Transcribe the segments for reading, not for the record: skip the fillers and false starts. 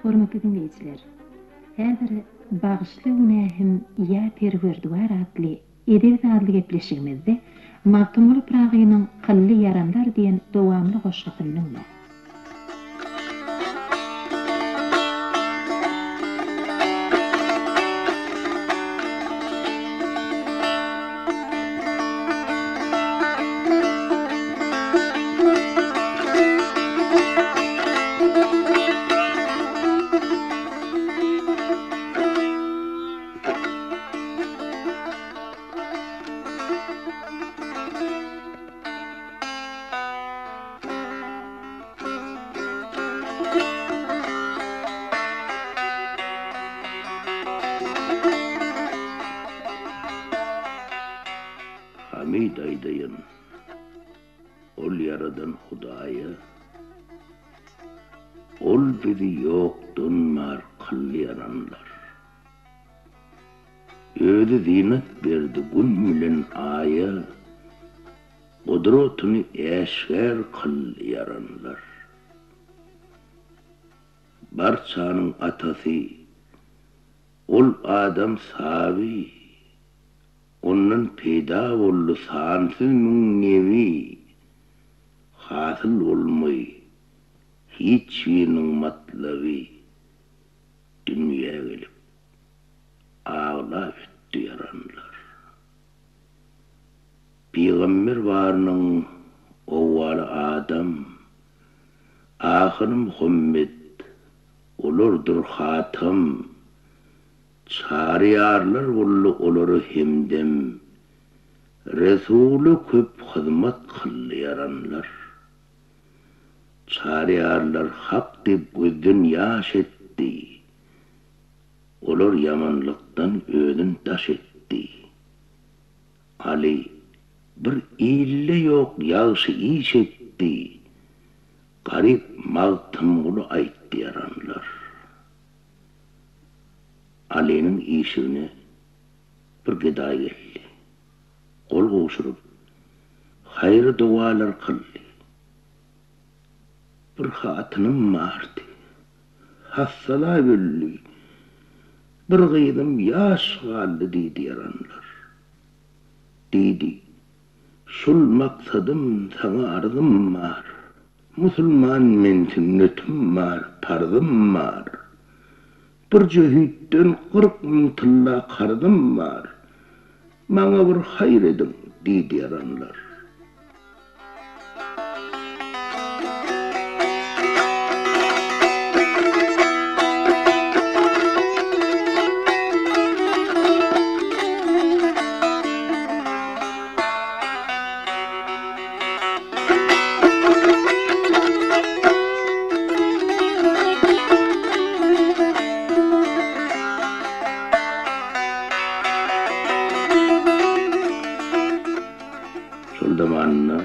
Hormatly dinleyijiler, häzir bagışly günähim ýa perwerdigar adly edebiyat adly gepleşigimizde Magtymyl Pragynyň Kylly Yaranlar diýen dowamly goşgasyny dinle. Hamid aýdaýyn, ol yaradan Hudaýa, ol bizi ýokdan mar kylýaranlar. Özi zinat berdi gün bilen aýa, gudratyny eşgär kylýaranlar. Barçanyň atasy, ol adam sabi, ondan peyda bollu sansız münnevi, hasıl olmay, hiç birinin matlabi, dünya gelip, ağlap etti yaranlar. Peygamber barının ovvalı adam, ahir Muhammed, olurdur hatam, çariyarlar bollu olary hemdem, Resulu köp hyzmat kylýaranlar. Çariyarlar hak dip gözden ýaş etdi, olar yamanlykdan özün taş etdi. Ali bir ille ýok ýagşy iş etdi, garip Magtymyly aýtdy yaranlar. Ali'nin işine bir gıda geldi. Kol goşurup, hayır dualar kıldı. Bir hatınım vardı. Hassala güllü. Bir gıydım yaş kaldı dedi yaranlar. Dedi, şul maksadım sana arzım var. Musulman men sünnetim var, pardım var. Bir cehitten 40.000 tylla kardım var. Maňa bir hayır edin, diýdi yaranlar. Zamanına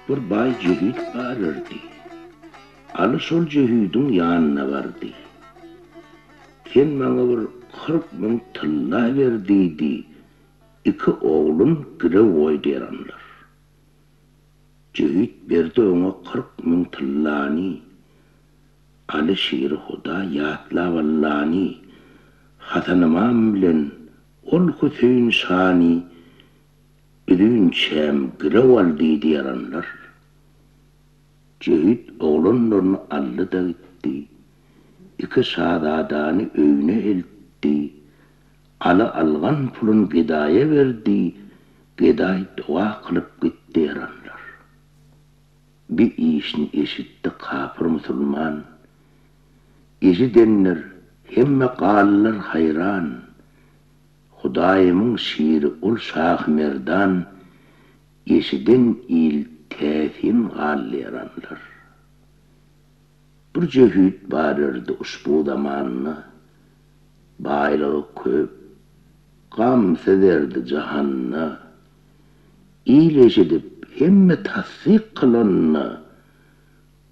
bir bay jehid barırdı. Ali şol jehidin ýanyna bardy. Sen maňa bir 40.000 tylla ber diýdi. Iki oğlum gire goýdy yaranlar. Jehid berdi ona 40.000 tyllany. Ali şiir Huda ýatla wallany. Hasan imam bilen ol Hüseyin şany Üdün şem graval diýdi yaranlar. Jehid oğlanlaryny aldy da gitdi. İki şahzadany öýüne eltdi. Ala algan pulun Gedaýa berdi. Gedaý dua kılıp gitdi yaranlar. Bir işini eşitdi kafir musulman. Eşidenler hemme gallar hayran. Hudaýymyň şiiri ul Şah Merdan, eşiden il täsin galýaranlar. Bir jehid baryrdy uşbu zamanyna, baýlygy köp, gam sederdi jahanyna, il eşidip hemme tassyk kılanyna,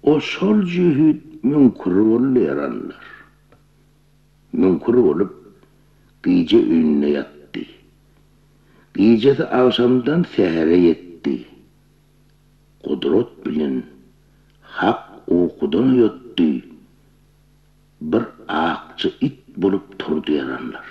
o şol jehid münkür bolýaranlar. Münkür bolup, gece önüne yattı. Gecesi akşamdan sehere yetti. Kudret bilen hak okudan yottu. bir akçı it bulup turdu yaranlar.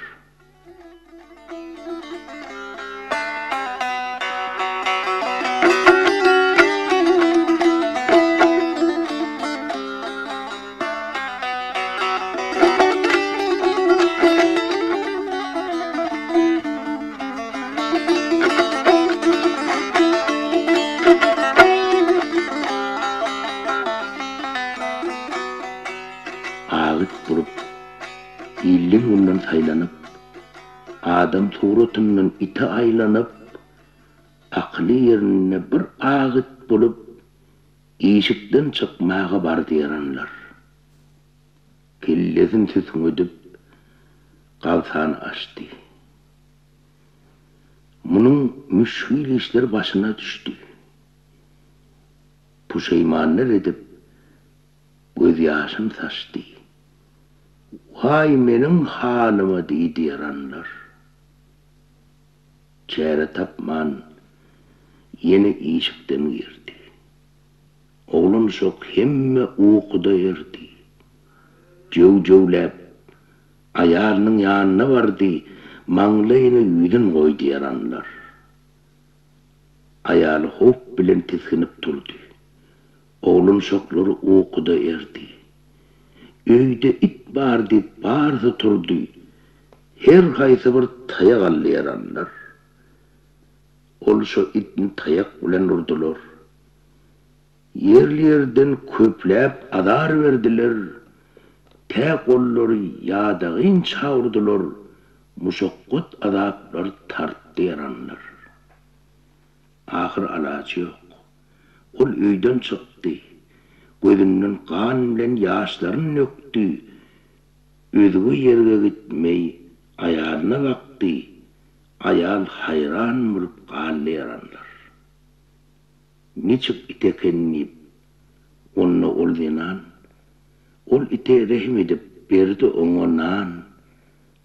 Ağıt bulup, illin ondan saylanıp, adam suratından ite aylanıp, aklı yerine bir ağıt bulup, işikten çıkmağa bardı yaranlar. Kellesin sesini ödüp, kalsağını açtı. Bunun müşkil işler başına düştü. Puşeymanlar edip, göz yaşını saçtı. Vay benim halıma deydi yaranlar. Çare tapman yeni işikten girdi. Oğlum sok hemme uykuda erdi. Cövcövlep ayarının yanına vardı. Manglayını yüzün koydu yaranlar. Ayalı hop bilen tiskinip durdu. Oğlum sokları uykuda erdi. Öyde it bardı, bardı turdu. Her kaysa bir tayak allı yaranlar. Olsa itin tayak bilen urdular. Yerlerden köplep adar verdiler. Tek olları yadağın çağırdılar. Muşakkut adaplar tarttı yaranlar. Ahir alacı yok. Ol öyden çıktı. Gözünden kan bilen yaşların nöktü. Özgü yerge gitmey ayarına baktı. Ayal hayran bulup kallı yaranlar. Niçik ite kennip onunla ol denan. Ol ite rehim edip berdi ona nan.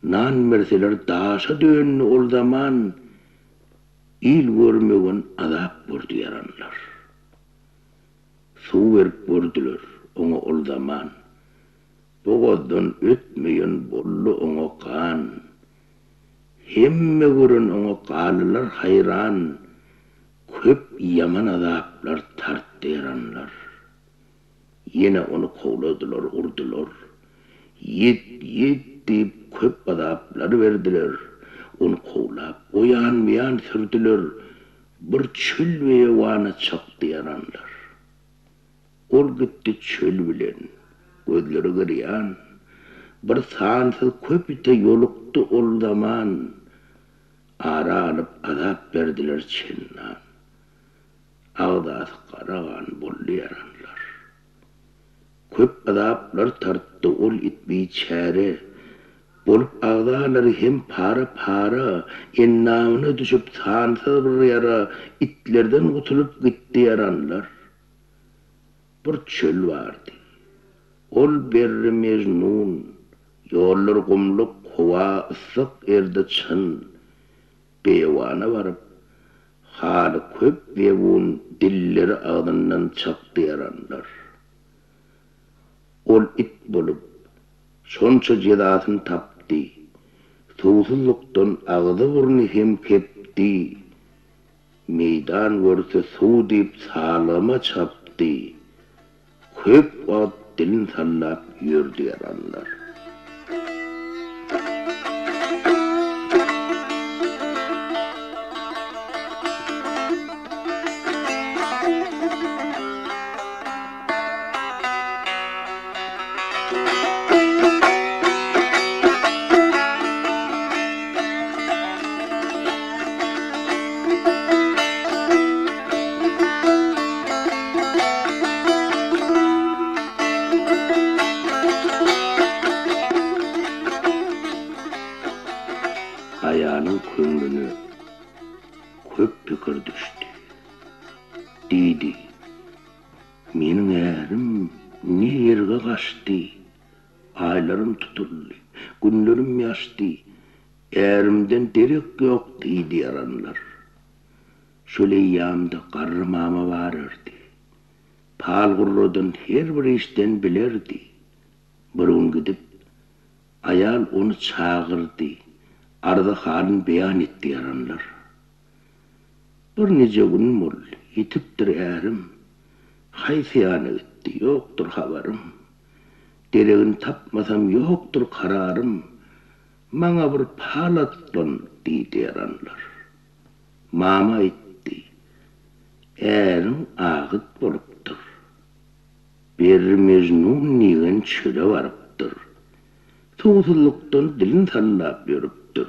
Nan merseler daşa dönü ol zaman. İl görmeyen azap vurdu yaranlar. Su verip vurdular ona ol zaman. Boğazdan ötmeyen bollu ona kan. Hemme vurun ona kalılar hayran. Köp yaman azaplar tarttı yaranlar. Yine onu kovladılar, urdular. Yet deyip köp azaplar verdiler. Onu kovlap, oyan sürdüler. Bir çöl ve yavana çaktı yaranlar. Ol gitti çöl bilen, gözleri gırıyan. Bir sansız köp ite yoluktu ol zaman. Ara alıp azap verdiler çennan. Ağdası karagan bollu yaranlar. Köp azaplar tarttı ol itmeyi çare. Bolup ağdaları hem para, ennamına düşüp sansız bir yara, itlerden kutulup gitti yaranlar. Bir çöl vardı. Ol berri mecnun, yollar kumluk kova ısık erde çın. Beyvana varıp, halı köp vevun dilleri ağzından çaktı yaranlar. Ol it bolup, sonça cedasın taptı. Susuzluktan ağzı burnu hem kepti. Meydan görse su deyip sağlama çaptı. Köp at dilin sallap yürüdü yaranlar. Ayağının köngünü köp pikir düştü. Dedi, menin erim ne yerge kaçtı. Aylarım tutuldu, günlerim yaştı. Erimden derek yok dedi yaranlar. Şöyle yağımda karımama varırdı. Palgurrudan her bir işten bilirdi. Burun gidip ayal onu çağırdı. Arada halin beyan etti yaranlar. Bir nece gün mol yitiptir erim. Hayfiyanı etti yoktur havarım. Deregin tapmasam yoktur kararım. Bana bir palatlon deydi yaranlar. Mama etti. Erim ağıt boluptur. Bir mecnun nigen çöle varıptır. Tuğsulluktan dilin sallap yörüptür.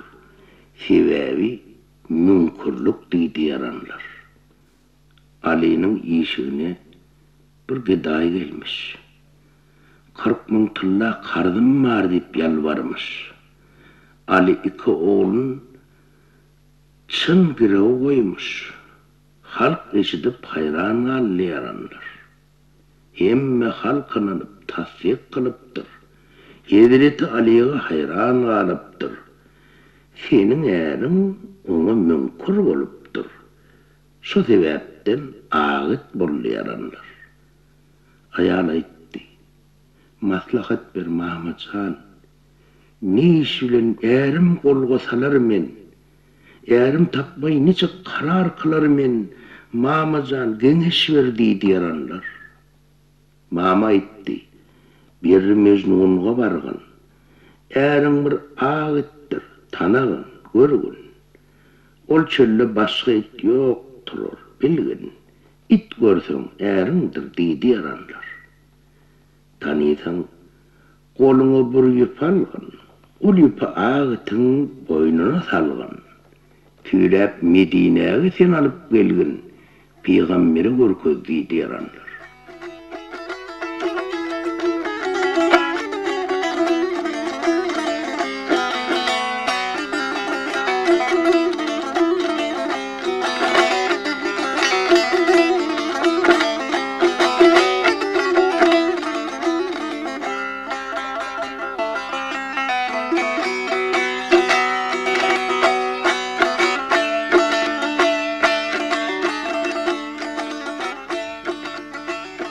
Sebebi münkurluk deydi yaranlar. Ali'nin işine bir gıday gelmiş. 40 bin tılla kardım var deyip yalvarmış. Ali iki oğlun çın girev koymuş. Halk eşidip hayran alli yaranlar. Emme halkınınıp tasdik kılıptır. Yedileti Ali'ye hayran alıptır. Senin erin onu münkur oluptur. Şu sebepten ağıt bollu yaranlar. Ayağına etti. Maslahat bir Mahmudcan. Ne iş bilen erim kolga salar men. Erim tapmay nice karar kılar men. Mahmudcan genç verdi yaranlar. Mama etti. Bir mecnunga bargın. Erin bir ağıttır. Tanagın, görgün. Ol çölle başka it yoktur, bilgin. İt görsün erindir deydi yaranlar. Tanıysan, kolunu bir yüp algın. Ol yüpü ağıtın boynuna salgın. Tüylep Medine'ye sen alıp gelgin. Peygamberi görköz deydi yaranlar.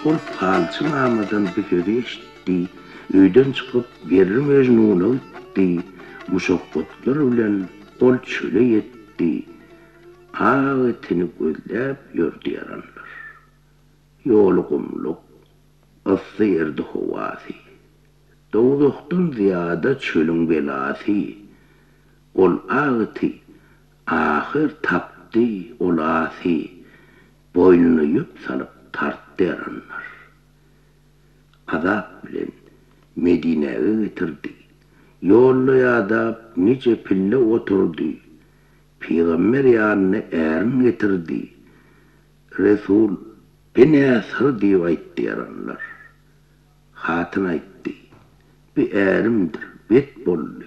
Ol palçı Mahmud'dan bir eşitti. Öyden çıkıp bir mecnuna gitti. Muşakkatlar bilen ol çöle yetti. Ağıtını gözlep yurdu yaranlar. Yolu kumluk, ısı yerdi huvasi. Doğduktan ziyada çölün belası. Ol ağıtı ahir taptı ol asi. Boynunu yüp salıp tarttı yaranlar. Azap bilen Medine'ye getirdi. Yollu adap nice pille oturdu. Peygamber yanına erin getirdi. Resul beni sır diye aytti yaranlar. Hatın aytti. Bir erimdir, bet bollu.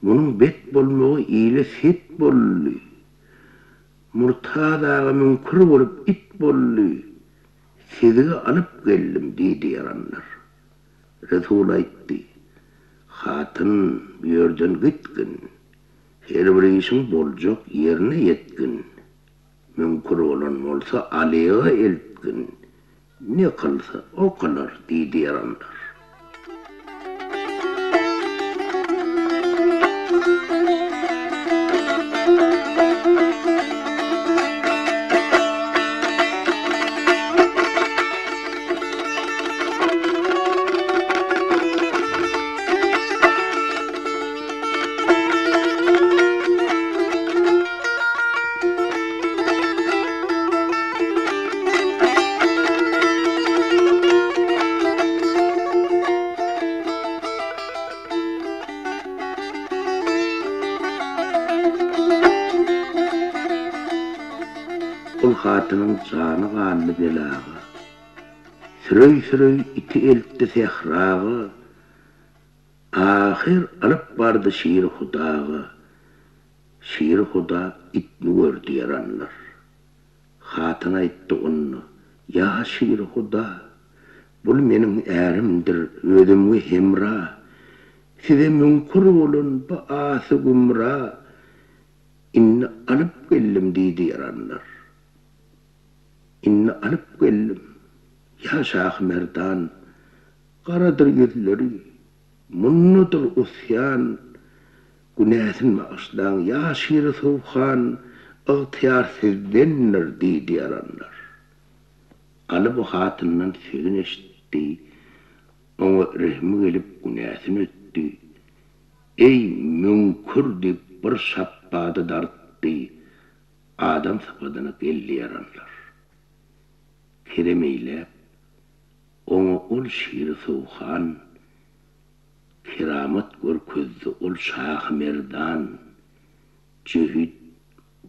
Bunun bet bolmuğu ile set bollu. Murtadağa münkur bolup it bollu. Sizi alıp geldim deydi yaranlar. Resul aytti. Hatın yerden gitkin. Her bir işin bolcak yerine yetkin. Münkur olan olsa Ali'ye eltkin. Ne kılsa o kılar deydi yaranlar. Ol hatının canı kanlı belağı. Süröy iti eltti sehrağı. Ahir alıp vardı şiir hudağı. Şiir huda itni gördü yaranlar. Hatına itti onu. Ya şiir huda. Bul menin erimdir, ödümü hemra. Size münkur olun bu ası gumra. İnni alıp geldim deydi yaranlar. İnni alıp geldim. Ya Şah Merdan, Qaradır yüzleri, munnudur usyan, günahsın mağışlan, yaşir soğukan, ıhtiyarsiz deydi yaranlar. Alı bu hatından sözün eşitti, ona rehmi gelip günahsın öttü. Ey münkür deyip bir şappadı darttı, adam sapadını gelli yaranlar. Keremeyle, ona ol şiiri soğukan, keramet görküzdü ol şah merdan, cühid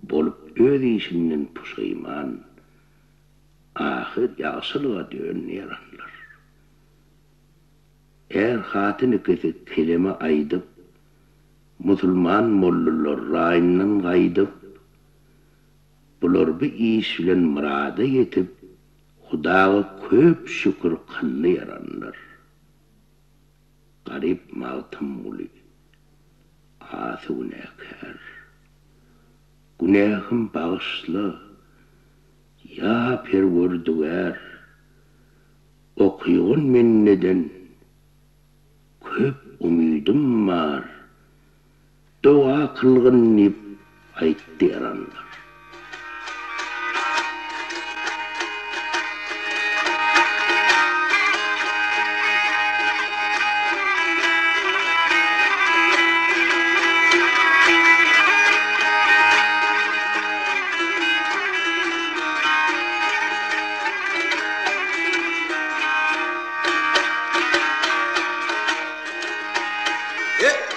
bolup öz işinden puşayman, ahir yaşılığa dön yaranlar. Eğer hatın ikisi kelime aydıp, Musulman mollullar rayından gaydıp, bular bir iş bilen murada yetip, Hudağa köp şükür kıllı yaranlar. Garip mağtım muli, ası günahkar. Günahım bağışlı, ya perverdigar, okuyun menneden, köp umidim var, dua kılgın nip aytti yaranlar.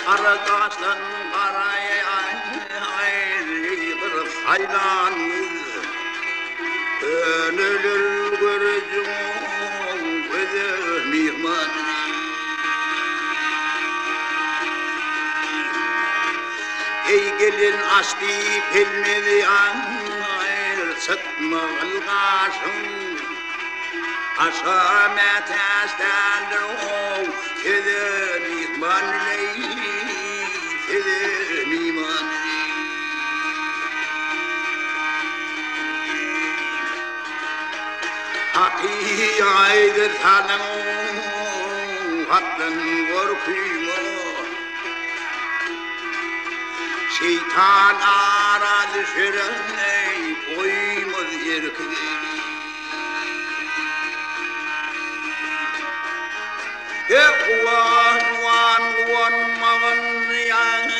Arkadaşlar karaya ayrılır hayranız Ölür görücüm gözü mihman Ey gelin açtı pelmedi ayr sıkma algaşım Aşağı meteşlerdir o gözü mihman Haki aydır tanım hakkın korkuyma Şeytan ara düşüren koymaz yerkini Kuvan mağın yan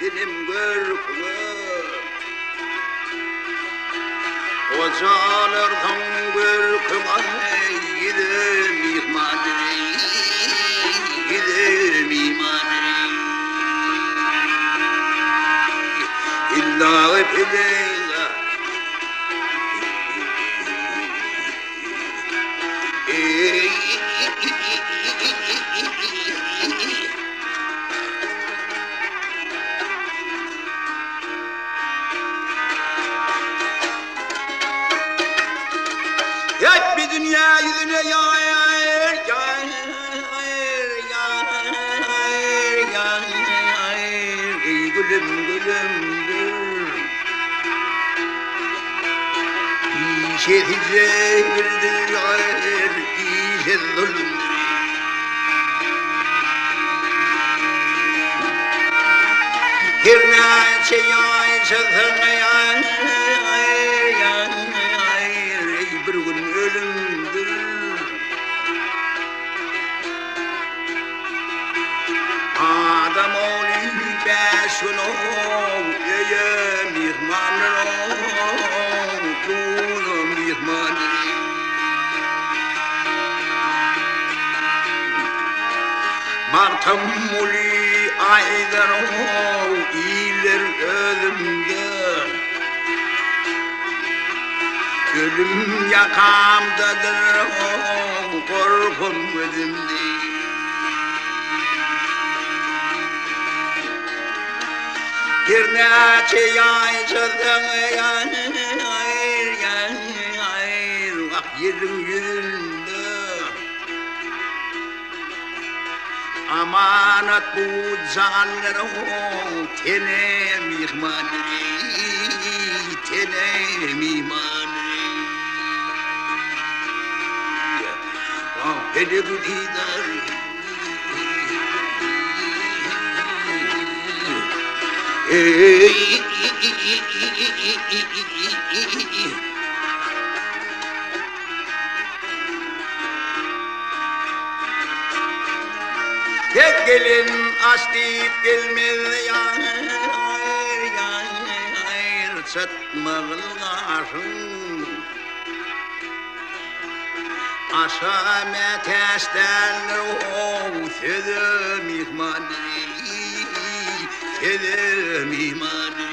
Dilim görkümü Ocalardan görkümü Gidim ihmanı Gidim imanı İlla öpüle Hep bir dünya yüzüne yayır Ey gülüm gülümdür İşe hicredir yayır İşe zulümdür Hirne çeyay çatın yayır Bir gün ölümdür Adam oğlu beşun Eye mihmanır Kulu mihmanır Martam muli aydan İyiler ölümde Gülüm yakamdadır korkum gözümde Bir neçe yay çözden Bak yerim yüzünde Amanat bu canlarım Tenem ihmanı Tenem ihmanı hele bu didar tek gelin aç deyip gelmez yar çatmağılarsın aşağı meteşten o sözü mihmanı sözü mihmanı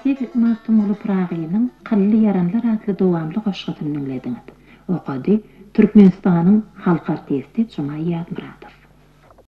Siz Martumulu Pragynyň Kylly Yaranlar adly dowamly goşgytyny dinlediňiz. Okady Türkmenistanyň halk artisti Jumaýat Muratov.